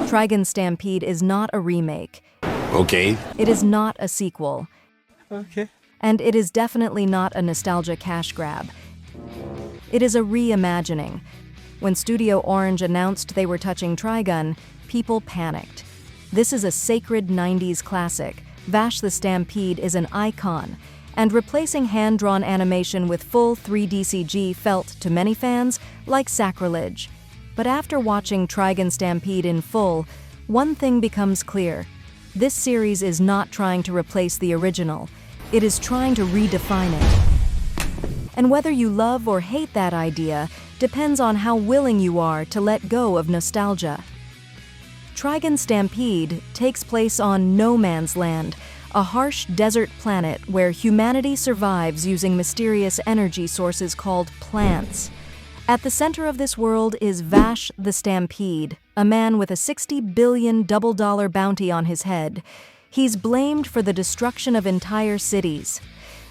Trigun Stampede is not a remake. Okay. It is not a sequel. Okay. And it is definitely not a nostalgia cash grab. It is a reimagining. When Studio Orange announced they were touching Trigun, people panicked. This is a sacred 90s classic. Vash the Stampede is an icon, and replacing hand-drawn animation with full 3D CG felt, to many fans, like sacrilege. But after watching Trigun Stampede in full, one thing becomes clear. This series is not trying to replace the original. It is trying to redefine it. And whether you love or hate that idea depends on how willing you are to let go of nostalgia. Trigun Stampede takes place on No Man's Land, a harsh desert planet where humanity survives using mysterious energy sources called plants. At the center of this world is Vash the Stampede, a man with a $60 billion double-dollar bounty on his head. He's blamed for the destruction of entire cities.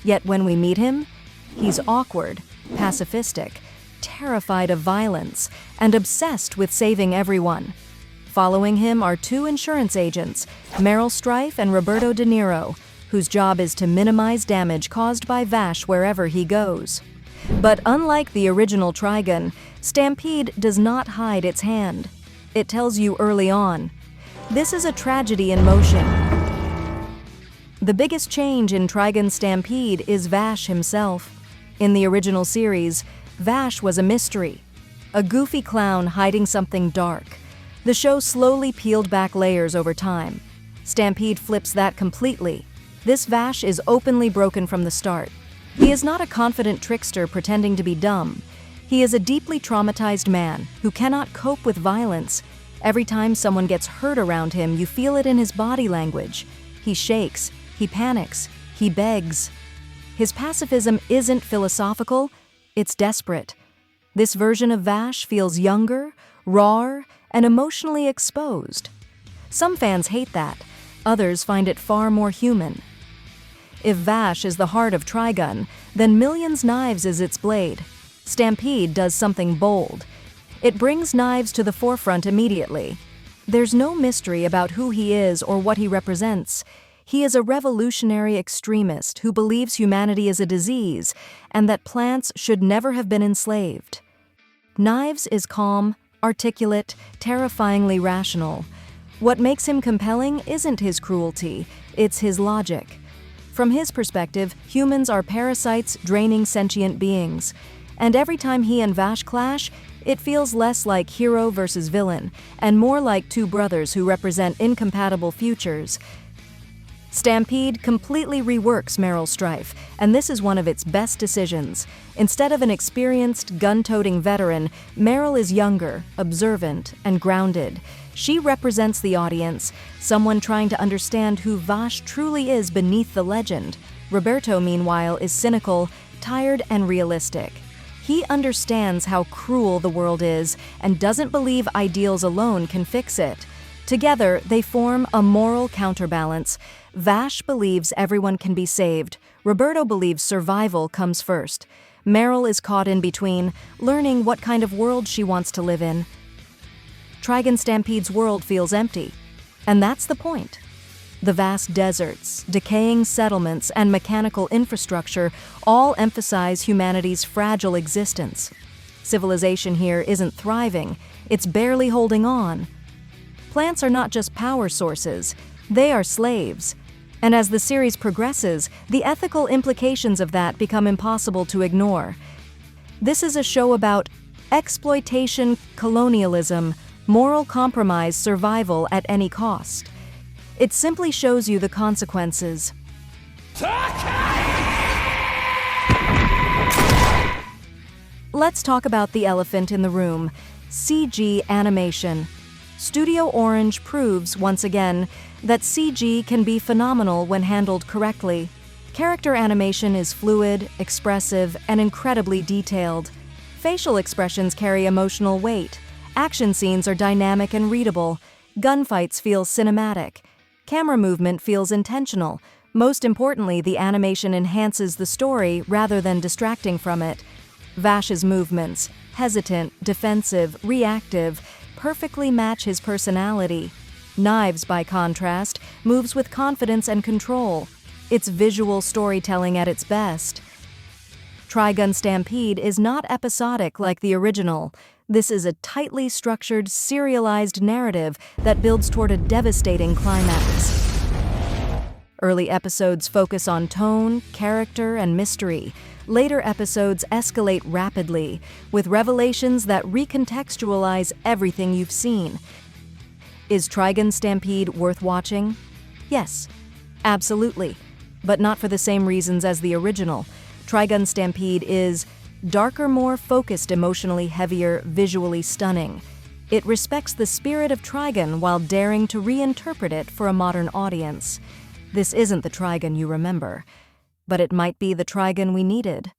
Yet when we meet him, he's awkward, pacifistic, terrified of violence, and obsessed with saving everyone. Following him are two insurance agents, Meryl and Roberto De Niro, whose job is to minimize damage caused by Vash wherever he goes. But unlike the original Trigun, Stampede does not hide its hand. It tells you early on. This is a tragedy in motion. The biggest change in Trigun Stampede is Vash himself. In the original series, Vash was a mystery, a goofy clown hiding something dark. The show slowly peeled back layers over time. Stampede flips that completely. This Vash is openly broken from the start. He is not a confident trickster pretending to be dumb. He is a deeply traumatized man who cannot cope with violence. Every time someone gets hurt around him, you feel it in his body language. He shakes, he panics, he begs. His pacifism isn't philosophical, it's desperate. This version of Vash feels younger, rawer, and emotionally exposed. Some fans hate that, others find it far more human. If Vash is the heart of Trigun, then Millions Knives is its blade. Stampede does something bold. It brings knives to the forefront immediately. There's no mystery about who he is or what he represents. He is a revolutionary extremist who believes humanity is a disease and that plants should never have been enslaved. Knives is calm, articulate, terrifyingly rational. What makes him compelling isn't his cruelty, it's his logic. From his perspective, humans are parasites draining sentient beings. And every time he and Vash clash, it feels less like hero versus villain, and more like two brothers who represent incompatible futures. Stampede completely reworks Meryl Streep, and this is one of its best decisions. Instead of an experienced, gun-toting veteran, Meryl is younger, observant, and grounded. She represents the audience, someone trying to understand who Vash truly is beneath the legend. Roberto, meanwhile, is cynical, tired, and realistic. He understands how cruel the world is and doesn't believe ideals alone can fix it. Together, they form a moral counterbalance. Vash believes everyone can be saved. Roberto believes survival comes first. Meryl is caught in between, learning what kind of world she wants to live in. Trigun Stampede's world feels empty. And that's the point. The vast deserts, decaying settlements, and mechanical infrastructure all emphasize humanity's fragile existence. Civilization here isn't thriving, it's barely holding on. Plants are not just power sources, they are slaves. And as the series progresses, the ethical implications of that become impossible to ignore. This is a show about exploitation, colonialism, moral compromise, survival at any cost. It simply shows you the consequences. Let's talk about the elephant in the room, CG animation. Studio Orange proves, once again, that CG can be phenomenal when handled correctly. Character animation is fluid, expressive, and incredibly detailed. Facial expressions carry emotional weight. Action scenes are dynamic and readable. Gunfights feel cinematic. Camera movement feels intentional. Most importantly, the animation enhances the story rather than distracting from it. Vash's movements, hesitant, defensive, reactive, perfectly match his personality. Knives, by contrast, moves with confidence and control. It's visual storytelling at its best. Trigun Stampede is not episodic like the original. This is a tightly structured, serialized narrative that builds toward a devastating climax. Early episodes focus on tone, character, and mystery. Later episodes escalate rapidly, with revelations that recontextualize everything you've seen. Is Trigun Stampede worth watching? Yes, absolutely, but not for the same reasons as the original. Trigun Stampede is darker, more focused, emotionally heavier, visually stunning. It respects the spirit of Trigun while daring to reinterpret it for a modern audience. This isn't the Trigun you remember, but it might be the Trigun we needed.